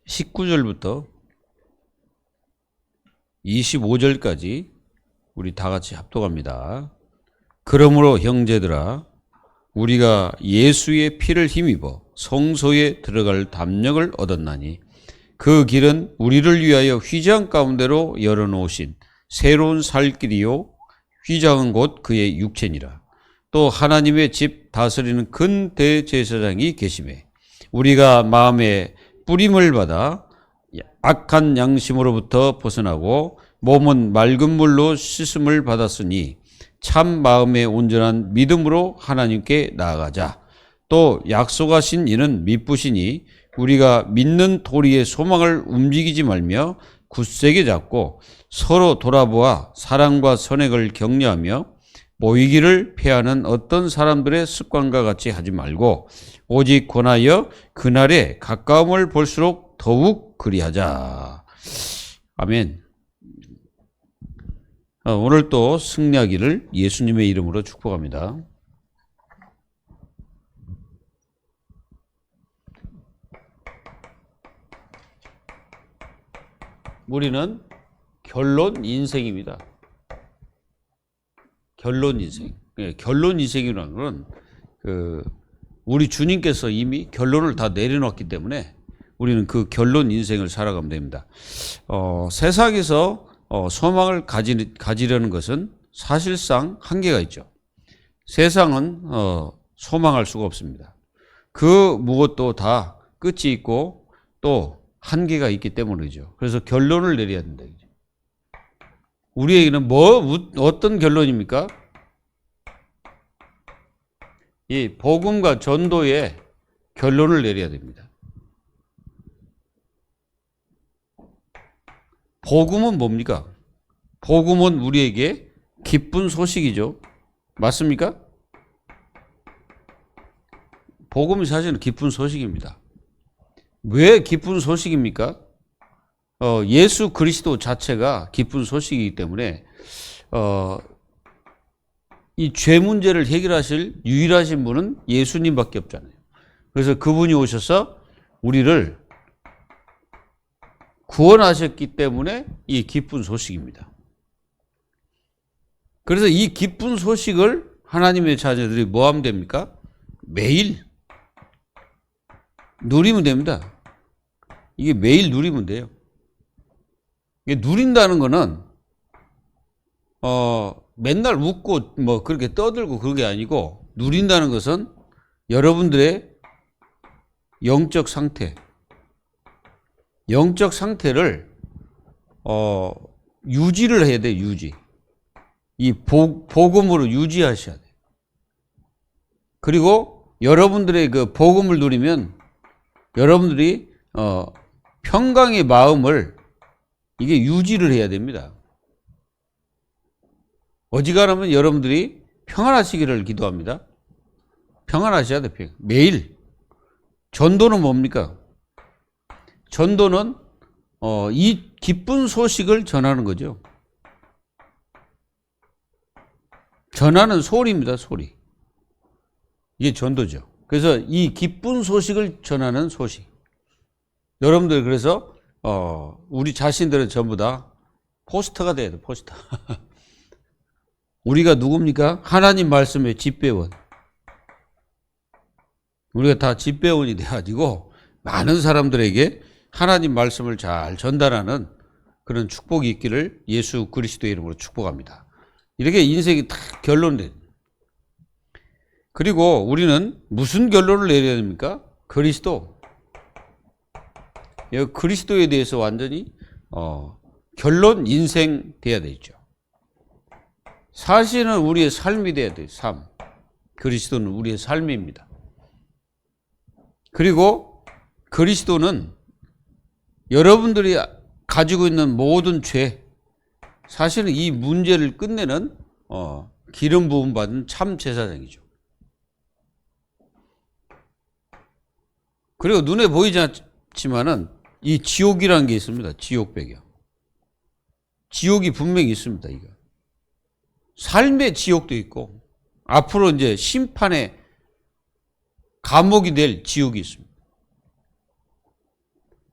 19절부터 25절까지 우리 다 같이 합독합니다. 그러므로 형제들아, 우리가 예수의 피를 힘입어 성소에 들어갈 담력을 얻었나니 그 길은 우리를 위하여 휘장 가운데로 열어놓으신 새로운 살 길이요 휘장은 곧 그의 육체니라. 또 하나님의 집 다스리는 큰 대제사장이 계시매 우리가 마음에 뿌림을 받아 악한 양심으로부터 벗어나고 몸은 맑은 물로 씻음을 받았으니 참 마음의 온전한 믿음으로 하나님께 나아가자. 또 약속하신 이는 미쁘시니 우리가 믿는 도리의 소망을 움직이지 말며 굳세게 잡고 서로 돌아보아 사랑과 선행을 격려하며 모이기를 패하는 어떤 사람들의 습관과 같이 하지 말고 오직 권하여 그날에 가까움을 볼수록 더욱 그리하자. 아멘. 오늘 또 승리하기를 예수님의 이름으로 축복합니다. 우리는 결론 인생입니다. 결론 인생. 결론 인생이라는 건 우리 주님께서 이미 결론을 다 내려놨기 때문에 우리는 그 결론 인생을 살아가면 됩니다. 세상에서 소망을 가지려는 것은 사실상 한계가 있죠. 세상은 소망할 수가 없습니다. 그 무엇도 다 끝이 있고 또 한계가 있기 때문이죠. 그래서 결론을 내려야 된다. 우리에게는 어떤 결론입니까? 이 복음과 전도의 결론을 내려야 됩니다. 복음은 뭡니까? 복음은 우리에게 기쁜 소식이죠. 맞습니까? 복음이 사실은 기쁜 소식입니다. 왜 기쁜 소식입니까? 예수 그리스도 자체가 기쁜 소식이기 때문에 이 죄 문제를 해결하실 유일하신 분은 예수님밖에 없잖아요. 그래서 그분이 오셔서 우리를 구원하셨기 때문에 이 기쁜 소식입니다. 그래서 이 기쁜 소식을 하나님의 자녀들이 뭐 하면 됩니까? 매일 누리면 됩니다. 이게 매일 누리면 돼요. 이게 누린다는 거는 맨날 웃고 뭐 그렇게 떠들고 그런 게 아니고, 누린다는 것은 여러분들의 영적 상태를 유지를 해야 돼요. 유지. 이 복음으로 유지하셔야 돼요. 그리고 여러분들의 그 복음을 누리면 여러분들이 평강의 마음을 이게 유지를 해야 됩니다. 어지간하면 여러분들이 평안하시기를 기도합니다. 평안하셔야 돼요. 매일. 전도는 뭡니까? 전도는 이 기쁜 소식을 전하는 거죠. 전하는 소리입니다. 소리. 이게 전도죠. 그래서 이 기쁜 소식을 전하는 소식. 여러분들 그래서 우리 자신들은 전부 다 포스터가 돼야 돼. 포스터. 우리가 누굽니까? 하나님 말씀의 집배원. 우리가 다 집배원이 돼가지고 많은 사람들에게 하나님 말씀을 잘 전달하는 그런 축복이 있기를 예수 그리스도의 이름으로 축복합니다. 이렇게 인생이 다 결론돼. 그리고 우리는 무슨 결론을 내려야 됩니까? 그리스도. 그리스도에 대해서 완전히 결론 인생 돼야 되죠. 사실은 우리의 삶이 돼야 돼요. 삶. 그리스도는 우리의 삶입니다. 그리고 그리스도는 여러분들이 가지고 있는 모든 죄, 사실은 이 문제를 끝내는 기름 부음 받은 참 제사장이죠. 그리고 눈에 보이지 않지만은 이 지옥이라는 게 있습니다. 지옥 배경. 지옥이 분명히 있습니다. 이거. 삶의 지옥도 있고 앞으로 이제 심판의 감옥이 될 지옥이 있습니다.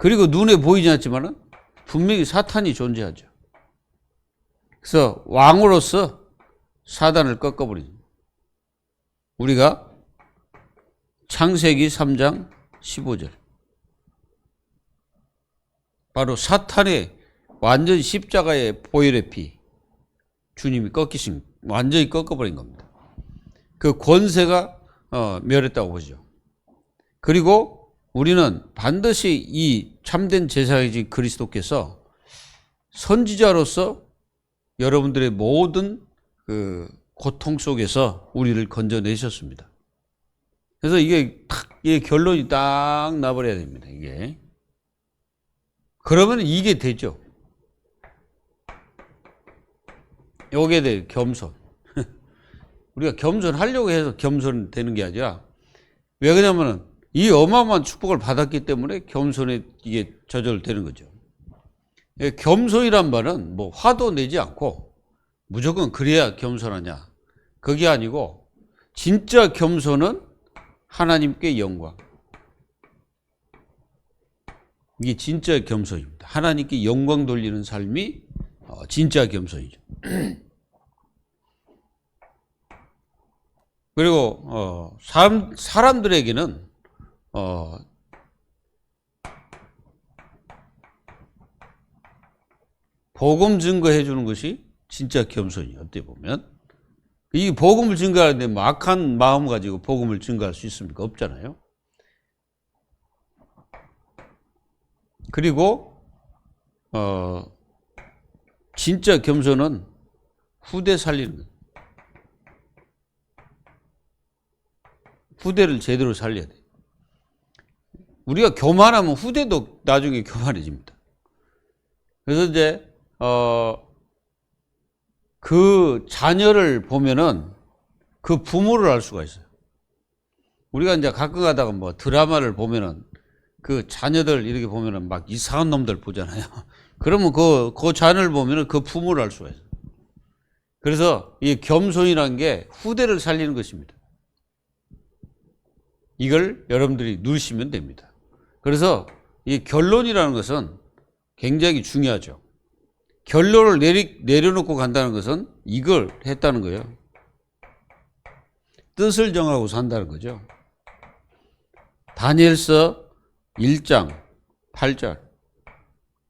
그리고 눈에 보이지 않지만은 분명히 사탄이 존재하죠. 그래서 왕으로서 사단을 꺾어버리죠. 우리가 창세기 3장 15절. 바로 사탄의 완전 십자가의 보혈의 피. 주님이 꺾이신, 완전히 꺾어버린 겁니다. 그 권세가 멸했다고 보죠. 그리고 우리는 반드시 이 참된 제사장이신 그리스도께서 선지자로서 여러분들의 모든 그 고통 속에서 우리를 건져내셨습니다. 그래서 이게 결론이 딱 나버려야 됩니다. 이게. 그러면 이게 되죠. 여기에 대해 겸손. 우리가 겸손하려고 해서 겸손 되는 게 아니라, 왜 그러냐면은 이 어마어마한 축복을 받았기 때문에 겸손에 이게 저절되는 거죠. 겸손이란 말은 뭐 화도 내지 않고 무조건 그래야 겸손하냐. 그게 아니고, 진짜 겸손은 하나님께 영광. 이게 진짜 겸손입니다. 하나님께 영광 돌리는 삶이 진짜 겸손이죠. 그리고 사람들에게는 복음 증거해 주는 것이 진짜 겸손이에요. 어떻게 보면 이 복음을 증거하는데 뭐 악한 마음 가지고 복음을 증거할 수 있습니까? 없잖아요. 그리고 진짜 겸손은 후대 살리는 거예요. 후대를 제대로 살려야 돼요. 우리가 교만하면 후대도 나중에 교만해집니다. 그래서 이제 그 자녀를 보면은 그 부모를 알 수가 있어요. 우리가 이제 가끔 가다가 뭐 드라마를 보면은 그 자녀들 이렇게 보면은 막 이상한 놈들 보잖아요. 그러면 그 자녀를 보면은 그 부모를 알 수가 있어요. 그래서 이 겸손이라는 게 후대를 살리는 것입니다. 이걸 여러분들이 누리시면 됩니다. 그래서 이 결론이라는 것은 굉장히 중요하죠. 결론을 내려놓고 간다는 것은 이걸 했다는 거예요. 뜻을 정하고 산다는 거죠. 다니엘서 1장 8절.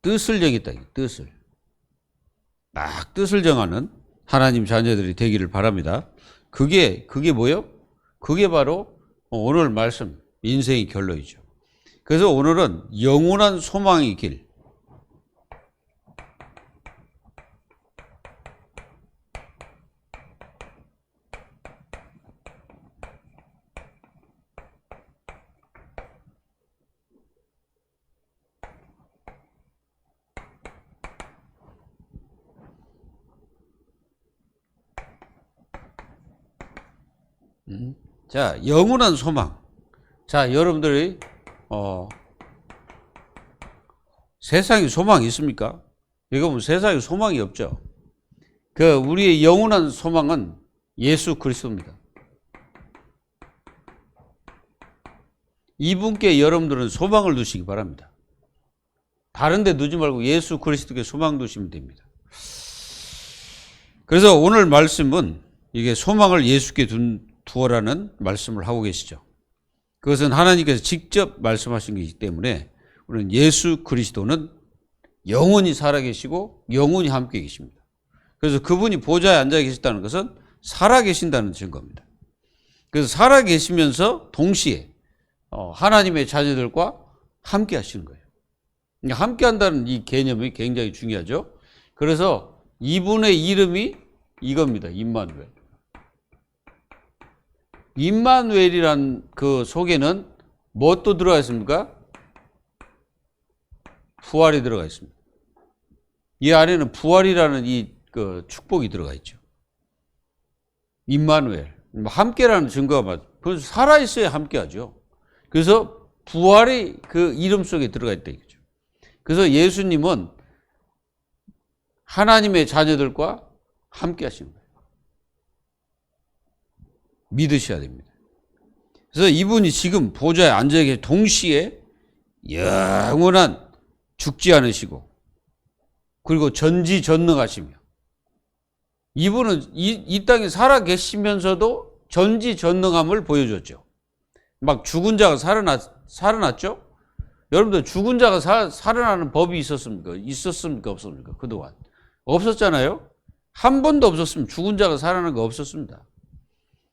뜻을 정했다. 뜻을. 막 뜻을 정하는 하나님 자녀들이 되기를 바랍니다. 그게 뭐예요? 그게 바로 오늘 말씀, 인생의 결론이죠. 그래서 오늘은 영원한 소망의 길. 자, 영원한 소망. 자, 여러분들이 세상에 소망이 있습니까? 이거 보면 세상에 소망이 없죠. 우리의 영원한 소망은 예수 그리스도입니다. 이분께 여러분들은 소망을 두시기 바랍니다. 다른 데 두지 말고 예수 그리스도께 소망 두시면 됩니다. 그래서 오늘 말씀은 이게 소망을 예수께 두어라는 말씀을 하고 계시죠. 그것은 하나님께서 직접 말씀하신 것이기 때문에 우리는 예수 그리스도는 영원히 살아계시고 영원히 함께 계십니다. 그래서 그분이 보좌에 앉아 계셨다는 것은 살아계신다는 증거입니다. 그래서 살아계시면서 동시에 하나님의 자녀들과 함께 하시는 거예요. 함께 한다는 이 개념이 굉장히 중요하죠. 그래서 이분의 이름이 이겁니다. 임마누엘. 임마누엘이란 그 속에는 무엇도 들어가 있습니까? 부활이 들어가 있습니다. 이 안에는 부활이라는 이 축복이 들어가 있죠. 임마누엘. 함께라는 증거가 맞죠. 그래서 살아있어야 함께하죠. 그래서 부활이 그 이름 속에 들어가 있다 이거죠. 그래서 예수님은 하나님의 자녀들과 함께 하시는 거예요. 믿으셔야 됩니다. 그래서 이분이 지금 보좌에 앉아 계신 동시에 영원한 죽지 않으시고 그리고 전지전능하시며 이분은 이 땅에 살아 계시면서도 전지전능함을 보여줬죠. 막 죽은 자가 살아났죠? 여러분들 죽은 자가 살아나는 법이 있었습니까? 없습니까? 그동안 없었잖아요. 한 번도 없었으면 죽은 자가 살아나는 거 없었습니다.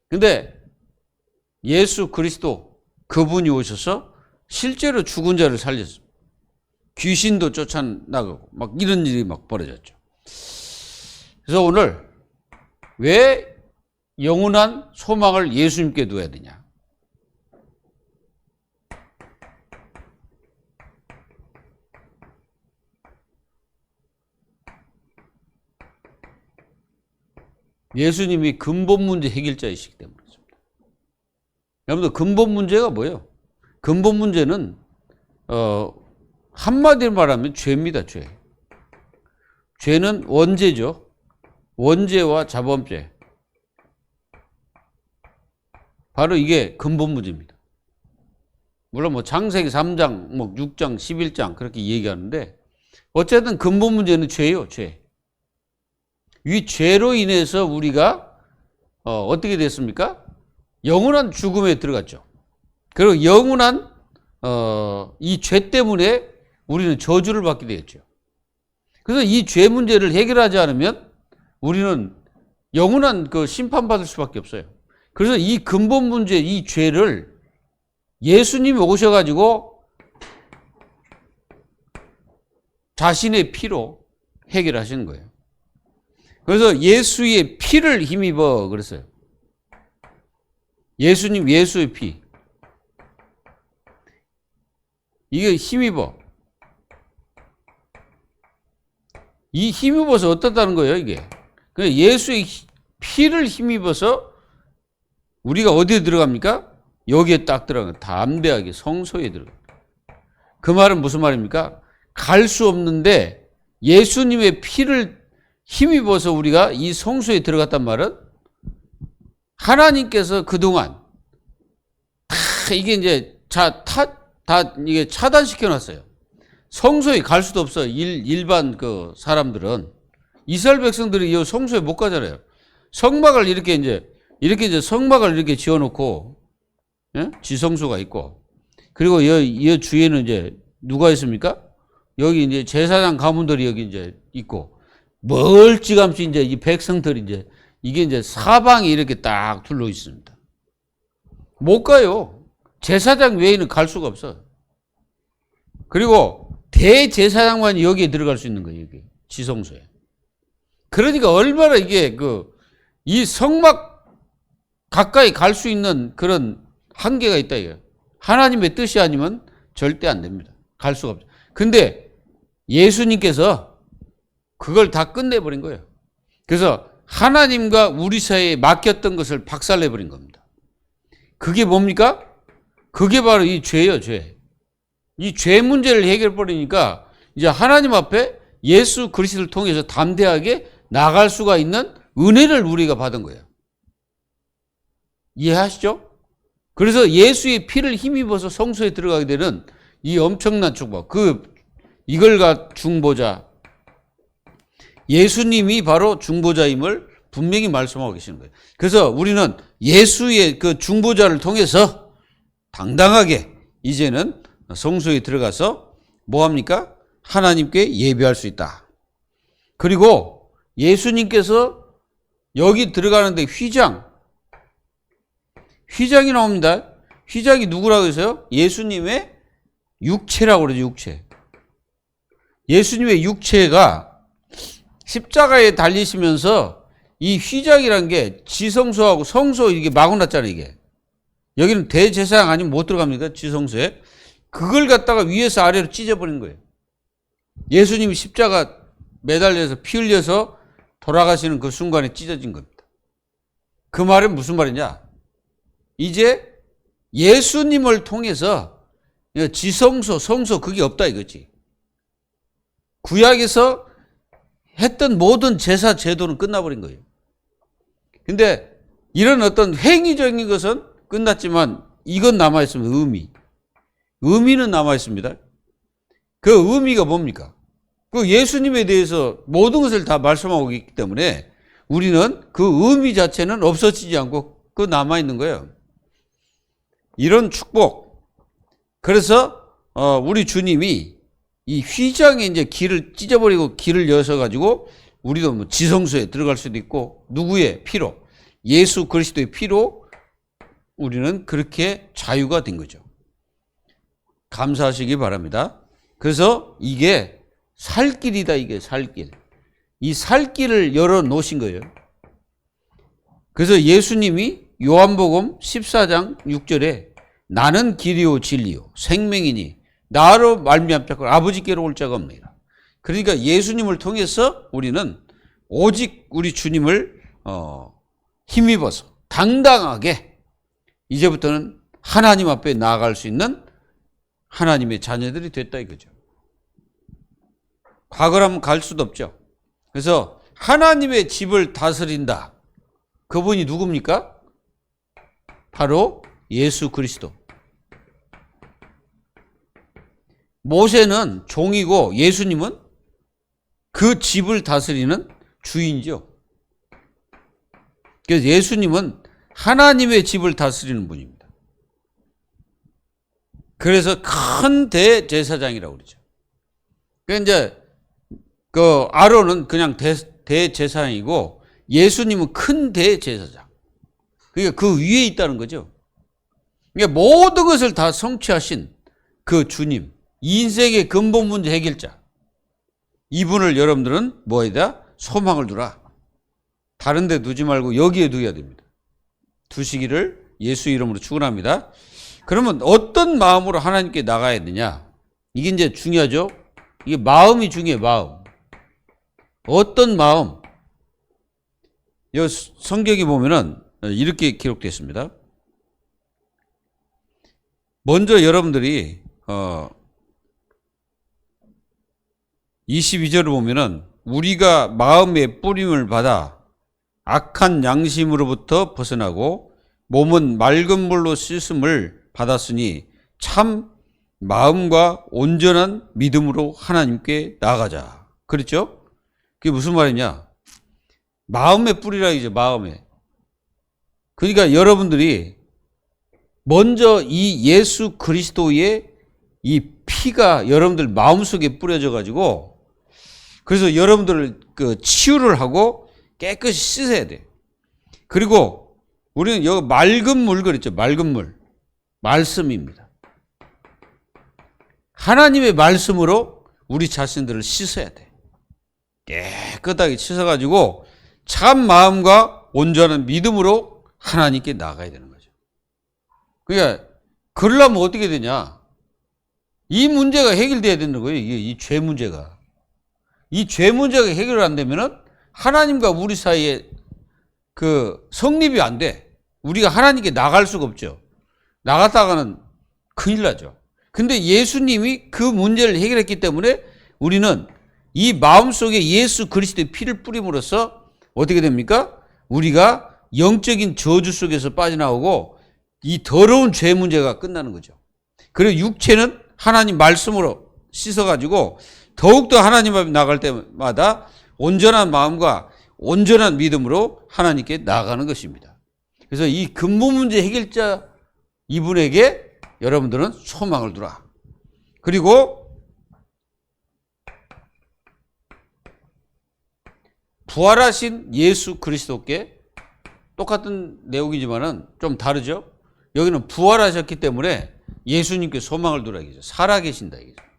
근데 예수 그리스도 그분이 오셔서 실제로 죽은 자를 살렸습니다. 귀신도 쫓아나가고 막 이런 일이 막 벌어졌죠. 그래서 오늘 왜 영원한 소망을 예수님께 둬야 되냐? 예수님이 근본 문제 해결자이시기 때문에 그렇습니다. 여러분들 근본 문제가 뭐예요? 근본 문제는 한마디로 말하면 죄입니다. 죄. 죄는 원죄죠. 원죄와 자범죄. 바로 이게 근본 문제입니다. 물론 뭐 창세기 3장, 뭐 6장, 11장 그렇게 얘기하는데 어쨌든 근본 문제는 죄예요. 죄. 이 죄로 인해서 우리가 어떻게 됐습니까? 영원한 죽음에 들어갔죠. 그리고 영원한 이 죄 때문에 우리는 저주를 받게 되었죠. 그래서 이 죄 문제를 해결하지 않으면 우리는 영원한 그 심판받을 수밖에 없어요. 그래서 이 근본 문제, 이 죄를 예수님이 오셔가지고 자신의 피로 해결하시는 거예요. 그래서 예수의 피를 힘입어 그랬어요. 예수의 피. 이게 힘입어. 이 힘입어서 어떻다는 거예요, 이게? 예수의 피를 힘입어서 우리가 어디에 들어갑니까? 여기에 딱 들어가요. 담대하게 성소에 들어가요. 그 말은 무슨 말입니까? 갈 수 없는데 예수님의 피를 힘입어서 우리가 이 성소에 들어갔단 말은 하나님께서 그동안 다 이게 이제 다 이게 차단시켜 놨어요. 성소에 갈 수도 없어. 일반 그 사람들은 이스라엘 백성들이 이 성소에 못 가잖아요. 성막을 이렇게 성막을 이렇게 지어놓고, 예? 지성소가 있고, 그리고 이 주위에는 이제 누가 있습니까? 여기 이제 제사장 가문들이 여기 이제 있고, 멀찌감치 이제 이 백성들이 이게 이제 사방에 이렇게 딱 둘러 있습니다. 못 가요. 제사장 외에는 갈 수가 없어. 그리고 대제사장만 여기에 들어갈 수 있는 거예요, 여기. 지성소에. 그러니까 얼마나 이게 이 성막 가까이 갈 수 있는 그런 한계가 있다, 이거예요. 하나님의 뜻이 아니면 절대 안 됩니다. 갈 수가 없죠. 근데 예수님께서 그걸 다 끝내버린 거예요. 그래서 하나님과 우리 사이에 맡겼던 것을 박살내버린 겁니다. 그게 뭡니까? 그게 바로 이 죄예요, 죄. 이 죄 문제를 해결해버리니까 이제 하나님 앞에 예수 그리스도를 통해서 담대하게 나갈 수가 있는 은혜를 우리가 받은 거예요. 이해하시죠? 그래서 예수의 피를 힘입어서 성소에 들어가게 되는 이 엄청난 축복. 이걸가 중보자. 예수님이 바로 중보자임을 분명히 말씀하고 계시는 거예요. 그래서 우리는 예수의 그 중보자를 통해서 당당하게 이제는 성소에 들어가서 뭐 합니까? 하나님께 예배할 수 있다. 그리고 예수님께서 여기 들어가는데 휘장이 나옵니다. 휘장이 누구라고 해서요? 예수님의 육체라고 그러죠, 육체. 예수님의 육체가 십자가에 달리시면서 이 휘장이란 게 지성소하고 성소 이게 막아놨잖아요, 이게. 여기는 대제사장 아니면 못 들어갑니까? 지성소에. 그걸 갖다가 위에서 아래로 찢어버린 거예요. 예수님이 십자가 매달려서 피 흘려서 돌아가시는 그 순간에 찢어진 겁니다. 그 말은 무슨 말이냐? 이제 예수님을 통해서 지성소, 성소 그게 없다 이거지. 구약에서 했던 모든 제사 제도는 끝나버린 거예요. 근데 이런 어떤 행위적인 것은 끝났지만 이건 남아있으면 의미. 의미는 남아 있습니다. 그 의미가 뭡니까? 그 예수님에 대해서 모든 것을 다 말씀하고 있기 때문에 우리는 그 의미 자체는 없어지지 않고 그 남아 있는 거예요. 이런 축복. 그래서 우리 주님이 이 휘장에 이제 길을 찢어버리고 길을 여서 가지고 우리도 뭐 지성소에 들어갈 수도 있고 누구의 피로? 예수 그리스도의 피로 우리는 그렇게 자유가 된 거죠. 감사하시기 바랍니다. 그래서 이게 살 길이다, 이게 살 길. 이 살 길을 열어 놓으신 거예요. 그래서 예수님이 요한복음 14장 6절에 나는 길이요 진리요 생명이니 나로 말미암고 아버지께로 올 자가 없느니라. 그러니까 예수님을 통해서 우리는 오직 우리 주님을 힘입어서 당당하게 이제부터는 하나님 앞에 나아갈 수 있는 하나님의 자녀들이 됐다 이거죠. 과거라면 갈 수도 없죠. 그래서 하나님의 집을 다스린다. 그분이 누굽니까? 바로 예수 그리스도. 모세는 종이고 예수님은 그 집을 다스리는 주인이죠. 그래서 예수님은 하나님의 집을 다스리는 분입니다. 그래서 큰 대제사장이라고 그러죠. 그러니까 이제 그 아론은 그냥 대제사장이고 예수님은 큰 대제사장. 그러니까 그 위에 있다는 거죠. 그러니까 모든 것을 다 성취하신 그 주님, 인생의 근본 문제 해결자. 이분을 여러분들은 뭐에다? 소망을 두라. 다른 데 두지 말고 여기에 두어야 됩니다. 두시기를 예수 이름으로 축원합니다. 그러면 어떤 마음으로 하나님께 나가야 되냐? 이게 이제 중요하죠. 이게 마음이 중요해요. 마음. 어떤 마음? 이 성경에 보면은 이렇게 기록되어 있습니다. 먼저 여러분들이 22절을 보면은 우리가 마음의 뿌림을 받아 악한 양심으로부터 벗어나고 몸은 맑은 물로 씻음을 받았으니 참 마음과 온전한 믿음으로 하나님께 나아가자. 그렇죠? 그게 무슨 말이냐? 마음의 뿌리라 이제 마음에. 그러니까 여러분들이 먼저 이 예수 그리스도의 이 피가 여러분들 마음속에 뿌려져 가지고 그래서 여러분들을 그 치유를 하고 깨끗이 씻어야 돼. 그리고 우리는 여기 맑은 물 그랬죠. 맑은 물. 말씀입니다. 하나님의 말씀으로 우리 자신들을 씻어야 돼. 깨끗하게 씻어가지고 참 마음과 온전한 믿음으로 하나님께 나가야 되는 거죠. 그러니까 그러려면 어떻게 되냐? 이 문제가 해결돼야 되는 거예요. 이 죄 문제가. 이 죄 문제가 해결 안 되면은 하나님과 우리 사이에 그 성립이 안 돼. 우리가 하나님께 나갈 수가 없죠. 나갔다가는 큰일 나죠. 근데 예수님이 그 문제를 해결했기 때문에 우리는 이 마음속에 예수 그리스도의 피를 뿌림으로써 어떻게 됩니까? 우리가 영적인 저주 속에서 빠져나오고 이 더러운 죄 문제가 끝나는 거죠. 그리고 육체는 하나님 말씀으로 씻어가지고 더욱더 하나님 앞에 나갈 때마다 온전한 마음과 온전한 믿음으로 하나님께 나아가는 것입니다. 그래서 이 근본 문제 해결자 이분에게 여러분들은 소망을 두라. 그리고 부활하신 예수 그리스도께 똑같은 내용이지만은 좀 다르죠. 여기는 부활하셨기 때문에 예수님께 소망을 두라 이거죠. 살아계신다 이거죠.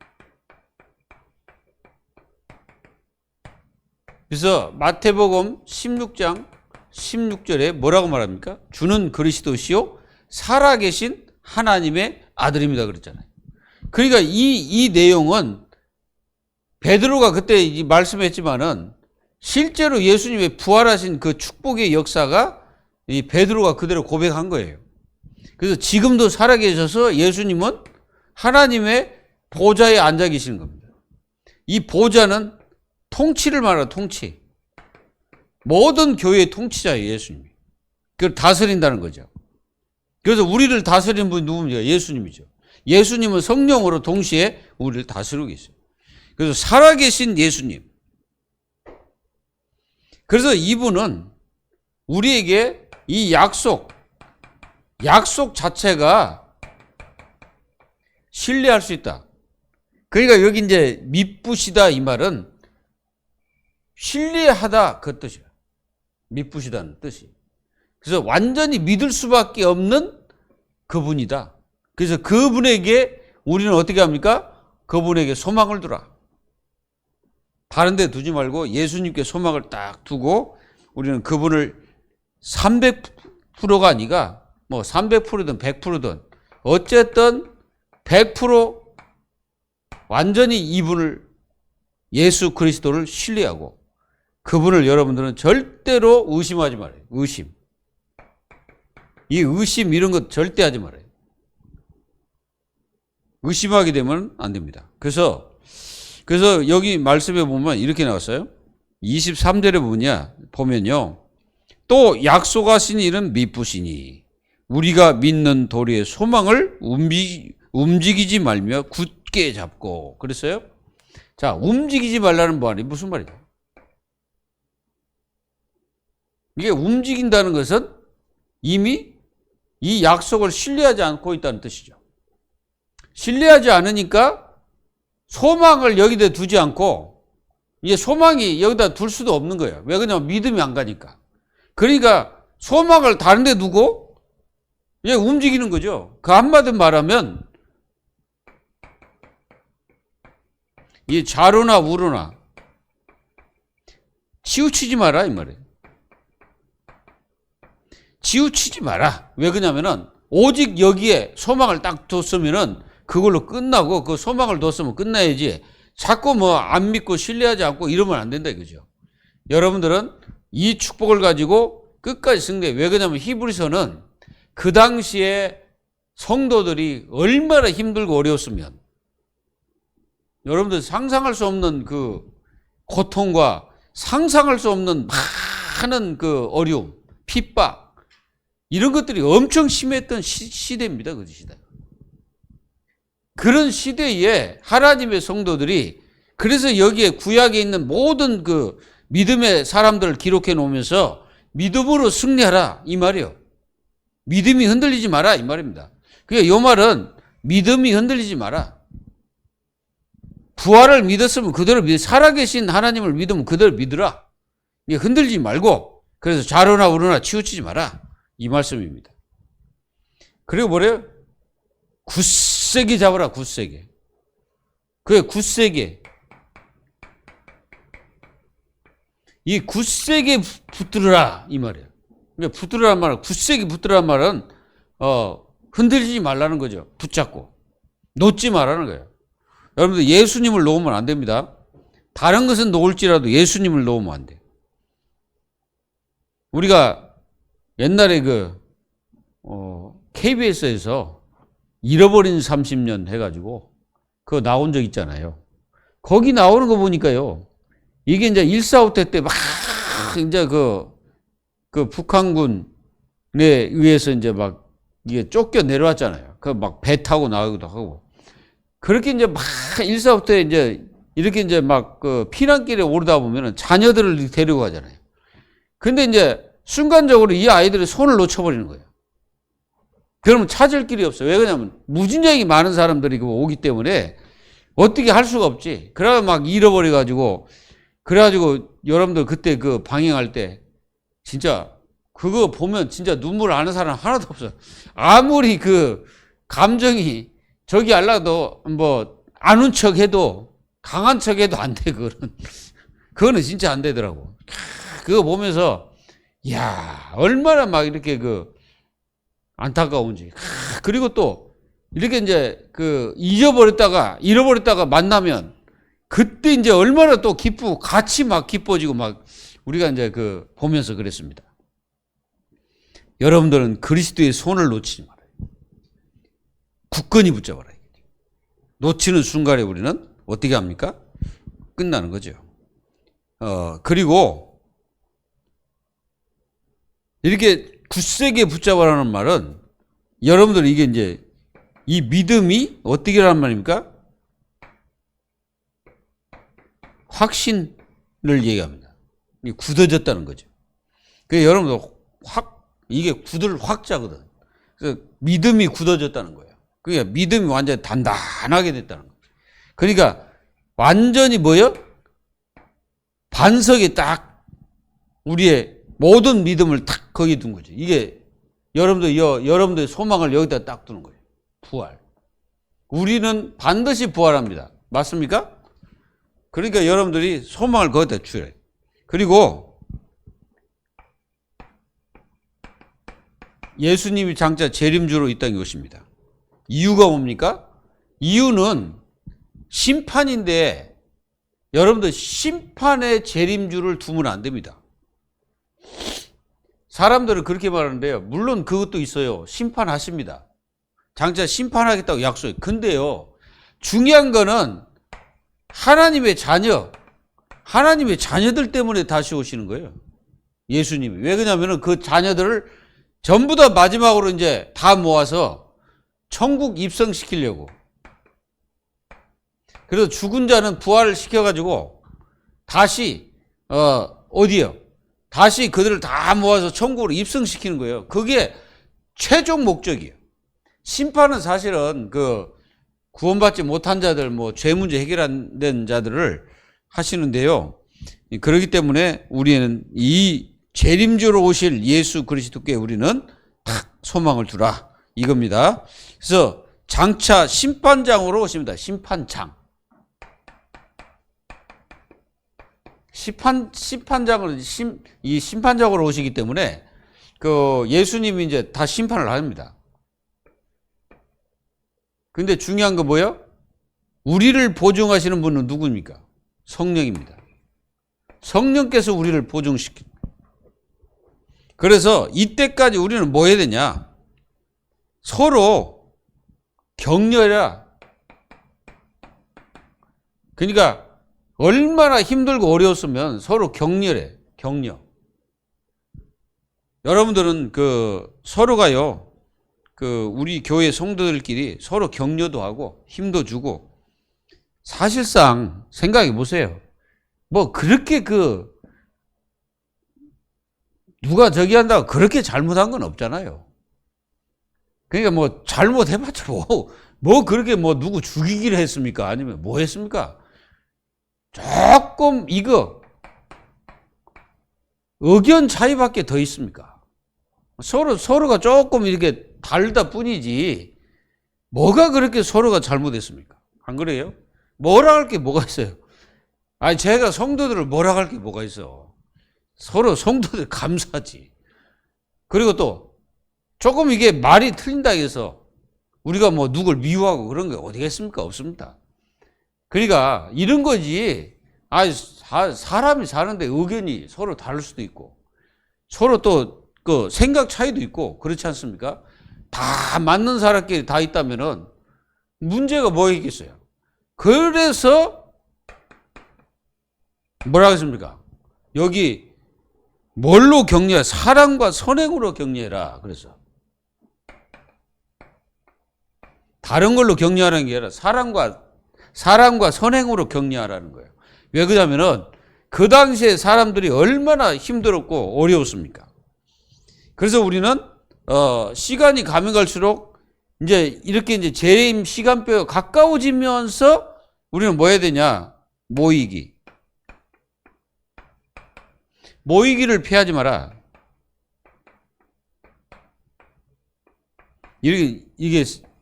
그래서 마태복음 16장 16절에 뭐라고 말합니까? 주는 그리스도시요 살아계신 하나님의 아들입니다 그랬잖아요. 그러니까 이 내용은 베드로가 그때 말씀했지만은 실제로 예수님의 부활하신 그 축복의 역사가 이 베드로가 그대로 고백한 거예요. 그래서 지금도 살아계셔서 예수님은 하나님의 보좌에 앉아 계시는 겁니다. 이 보좌는 통치를 말하는 통치. 모든 교회의 통치자예요, 예수님이. 그걸 다스린다는 거죠. 그래서 우리를 다스리는 분이 누굽니까? 예수님이죠. 예수님은 성령으로 동시에 우리를 다스리고 있어요. 그래서 살아계신 예수님. 그래서 이분은 우리에게 이 약속 자체가 신뢰할 수 있다. 그러니까 여기 이제 믿부시다 이 말은 신뢰하다 그 뜻이야. 믿부시다는 뜻이. 그래서 완전히 믿을 수밖에 없는 그분이다. 그래서 그분에게 우리는 어떻게 합니까? 그분에게 소망을 두라. 다른 데 두지 말고 예수님께 소망을 딱 두고 우리는 그분을 300%가 아니라 뭐 300%든 100%든 어쨌든 100% 완전히 이분을 예수 그리스도를 신뢰하고 그분을 여러분들은 절대로 의심하지 말아요. 의심. 이 의심 이런 것 절대 하지 말아요. 의심하게 되면 안 됩니다. 그래서 여기 말씀에 보면 이렇게 나왔어요. 23절에 보면요. 또 약속하신 이는 미쁘시니 우리가 믿는 도리의 소망을 움직이지 말며 굳게 잡고 그랬어요. 자, 움직이지 말라는 말이 무슨 말이죠? 이게 움직인다는 것은 이미 이 약속을 신뢰하지 않고 있다는 뜻이죠. 신뢰하지 않으니까 소망을 여기다 두지 않고 이제 소망이 여기다 둘 수도 없는 거예요. 왜 그러냐면 믿음이 안 가니까. 그러니까 소망을 다른 데 두고 이제 움직이는 거죠. 그 한마디 말하면 이 좌로나 우로나 치우치지 마라 이 말이에요. 치우치지 마라. 왜 그러냐면은 오직 여기에 소망을 딱 뒀으면은 그걸로 끝나고 그 소망을 뒀으면 끝나야지 자꾸 뭐 안 믿고 신뢰하지 않고 이러면 안 된다 이거죠. 여러분들은 이 축복을 가지고 끝까지 승리해. 왜 그러냐면 히브리서는 그 당시에 성도들이 얼마나 힘들고 어려웠으면 여러분들 상상할 수 없는 그 고통과 상상할 수 없는 많은 그 어려움, 핍박 이런 것들이 엄청 심했던 시대입니다. 그 시대. 그런 시대에 하나님의 성도들이 그래서 여기에 구약에 있는 모든 그 믿음의 사람들을 기록해 놓으면서 믿음으로 승리하라 이 말이에요. 믿음이 흔들리지 마라 이 말입니다. 그러니까 이 말은 믿음이 흔들리지 마라. 부활을 믿었으면 그대로 살아계신 하나님을 믿으면 그대로 믿으라. 흔들리지 말고 그래서 좌로나 우로나 치우치지 마라 이 말씀입니다. 그리고 뭐래요? 굳세게 잡아라 굳세게. 그게 굳세게. 이 굳세게 붙들어라 이 말이에요. 그러니까 붙들어란 말은 굳세게 붙들어란 말은 흔들리지 말라는 거죠. 붙잡고 놓지 말라는 거예요. 여러분들 예수님을 놓으면 안 됩니다. 다른 것은 놓을지라도 예수님을 놓으면 안 돼요. 우리가 옛날에 KBS에서 잃어버린 30년 해가지고 그거 나온 적 있잖아요. 거기 나오는 거 보니까요. 이게 이제 1.4.5태 때 막 이제 그 북한군에 의해서 이제 막 이게 쫓겨 내려왔잖아요. 그 막 배 타고 나오기도 하고. 그렇게 이제 막 1.4.5태 이제 이렇게 이제 막 그 피난길에 오르다 보면은 자녀들을 데리고 가잖아요. 근데 이제 순간적으로 이 아이들의 손을 놓쳐버리는 거예요. 그러면 찾을 길이 없어요. 왜 그러냐면 무진장이 많은 사람들이 오기 때문에 어떻게 할 수가 없지. 그래가 막 잃어버려가지고 그래가지고 여러분들 그때 그 방향할 때 진짜 그거 보면 진짜 눈물 나는 사람 하나도 없어요. 아무리 그 감정이 저기 하려도 뭐 아는 척 해도 강한 척 해도 안 돼. 그거는 진짜 안 되더라고. 그거 보면서 야 얼마나 막 이렇게 그 안타까운지. 그리고 또 이렇게 이제 그 잃어버렸다가 만나면 그때 이제 얼마나 또 기쁘고 같이 막 기뻐지고 막 우리가 이제 그 보면서 그랬습니다. 여러분들은 그리스도의 손을 놓치지 말아요. 굳건히 붙잡아라. 놓치는 순간에 우리는 어떻게 합니까? 끝나는 거죠. 그리고 이렇게 굳세게 붙잡아라는 말은 여러분들 이게 이제 이 믿음이 어떻게 하란 말입니까? 확신을 얘기합니다. 굳어졌다는 거죠. 그래서 여러분도 이게 굳을 확자거든. 그래서 믿음이 굳어졌다는 거예요. 그러니까 믿음이 완전히 단단하게 됐다는 거예요. 그러니까 완전히 뭐요? 반석이 딱 우리의 모든 믿음을 딱 거기 둔 거죠. 이게 여러분들의 소망을 여기다 딱 두는 거예요. 부활. 우리는 반드시 부활합니다. 맞습니까? 그러니까 여러분들이 소망을 거기다 주어요. 그리고 예수님이 장차 재림주로 이 땅에 오십니다. 이유가 뭡니까? 이유는 심판인데 여러분들 심판의 재림주를 두면 안 됩니다. 사람들은 그렇게 말하는데요. 물론 그것도 있어요. 심판하십니다. 장차 심판하겠다고 약속해요. 근데요, 중요한 거는 하나님의 자녀들 때문에 다시 오시는 거예요. 예수님이. 왜 그러냐면은 그 자녀들을 전부 다 마지막으로 이제 다 모아서 천국 입성시키려고. 그래서 죽은 자는 부활을 시켜가지고 다시, 어디요? 다시 그들을 다 모아서 천국으로 입성시키는 거예요. 그게 최종 목적이에요. 심판은 사실은 구원받지 못한 자들, 죄 문제 해결 안 된 자들을 하시는데요. 그렇기 때문에 우리는 이 재림주로 오실 예수 그리스도께 우리는 딱 소망을 두라. 이겁니다. 그래서 장차 심판장으로 오십니다. 심판장. 심판장으로 오시기 때문에 예수님이 이제 다 심판을 합니다. 근데 중요한 거 뭐예요? 우리를 보증하시는 분은 누구입니까? 성령입니다. 성령께서 우리를 보증시킵니다. 그래서 이때까지 우리는 뭐 해야 되냐? 서로 격려해라. 그러니까 얼마나 힘들고 어려웠으면 서로 격려해. 격려. 여러분들은 서로가요. 우리 교회 성도들끼리 서로 격려도 하고 힘도 주고 사실상 생각해 보세요. 그렇게 누가 저기 한다고 그렇게 잘못한 건 없잖아요. 그러니까 잘못해봤자 그렇게 누구 죽이기를 했습니까? 아니면 뭐 했습니까? 조금 의견 차이밖에 더 있습니까? 서로가 조금 이렇게 다르다 뿐이지 뭐가 그렇게 서로가 잘못했습니까? 안 그래요? 뭐라 할 게 뭐가 있어요? 아니 제가 성도들을 뭐라 할 게 뭐가 있어? 서로 성도들 감사하지. 그리고 또 조금 이게 말이 틀린다 해서 우리가 누굴 미워하고 그런 게 어디겠습니까? 없습니다. 그러니까 이런 거지. 사람이 사는데 의견이 서로 다를 수도 있고 서로 또 생각 차이도 있고 그렇지 않습니까? 다 맞는 사람끼리 다 있다면은 문제가 뭐 있겠어요? 그래서 뭐라 하겠습니까? 여기 뭘로 격려해? 사랑과 선행으로 격려해라. 그래서 다른 걸로 격려하는 게 아니라 사랑과 선행으로 격려하라는 거예요. 왜 그러냐면은 그 당시에 사람들이 얼마나 힘들었고 어려웠습니까? 그래서 우리는 시간이 가면 갈수록 이제 이렇게 이제 재림 시간표가 가까워지면서 우리는 뭐 해야 되냐? 모이기를 피하지 마라. 이게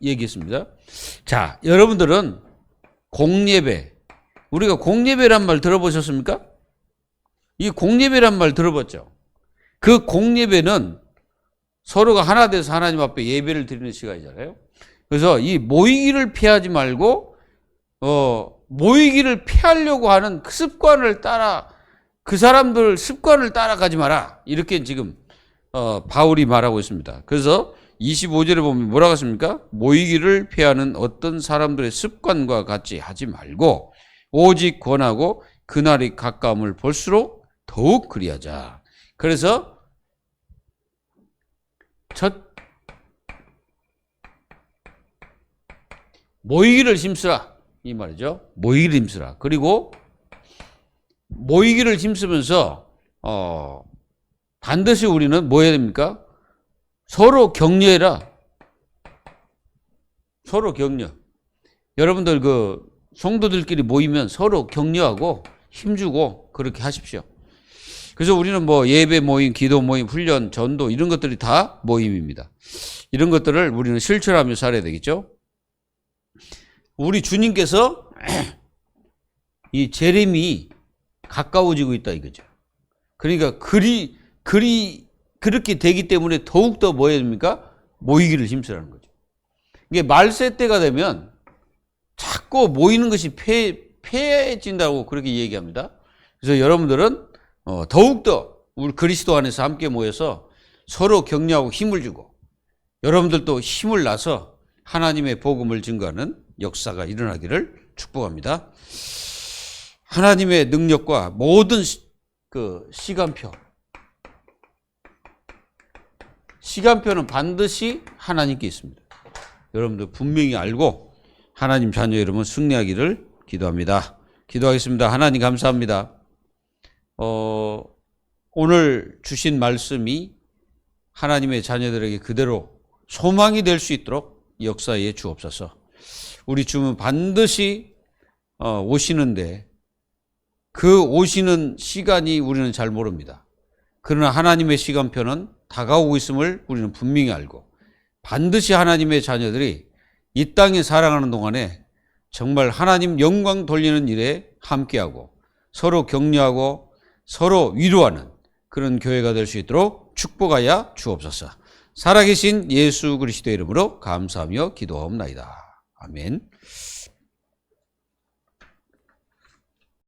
얘기했습니다. 자, 여러분들은 공예배, 우리가 공예배란 말 들어보셨습니까? 이 공예배란 말 들어봤죠? 그 공예배는 서로가 하나 돼서 하나님 앞에 예배를 드리는 시간이잖아요. 그래서 이 모이기를 피하지 말고 모이기를 피하려고 하는 그 습관을 그 사람들 습관을 따라가지 마라. 이렇게 지금 바울이 말하고 있습니다. 그래서 25절에 보면 뭐라고 했습니까? 모이기를 피하는 어떤 사람들의 습관과 같이 하지 말고 오직 권하고 그날이 가까움을 볼수록 더욱 그리하자. 그래서 모이기를 힘쓰라 이 말이죠. 모이기를 힘쓰라. 그리고 모이기를 힘쓰면서 반드시 우리는 뭐 해야 됩니까? 서로 격려해라. 서로 격려. 여러분들 그 성도들끼리 모이면 서로 격려하고 힘주고 그렇게 하십시오. 그래서 우리는 뭐 예배 모임, 기도 모임, 훈련, 전도 이런 것들이 다 모임입니다. 이런 것들을 우리는 실천하며 살아야 되겠죠. 우리 주님께서 이 재림이 가까워지고 있다 이거죠. 그러니까 그렇게 되기 때문에 더욱더 뭐 해야 됩니까? 모이기를 힘쓰라는 거죠. 이게 말세 때가 되면 자꾸 모이는 것이 폐해진다고 그렇게 얘기합니다. 그래서 여러분들은 더욱더 우리 그리스도 안에서 함께 모여서 서로 격려하고 힘을 주고 여러분들도 힘을 나서 하나님의 복음을 증거하는 역사가 일어나기를 축복합니다. 하나님의 능력과 모든 그 시간표는 반드시 하나님께 있습니다. 여러분들 분명히 알고 하나님 자녀 여러분 승리하기를 기도합니다. 기도하겠습니다. 하나님 감사합니다. 오늘 주신 말씀이 하나님의 자녀들에게 그대로 소망이 될 수 있도록 역사에 주옵소서. 우리 주는 반드시 오시는데 그 오시는 시간이 우리는 잘 모릅니다. 그러나 하나님의 시간표는 다가오고 있음을 우리는 분명히 알고 반드시 하나님의 자녀들이 이 땅에 살아가는 동안에 정말 하나님 영광 돌리는 일에 함께하고 서로 격려하고 서로 위로하는 그런 교회가 될 수 있도록 축복하여 주옵소서. 살아계신 예수 그리스도의 이름으로 감사하며 기도하옵나이다. 아멘.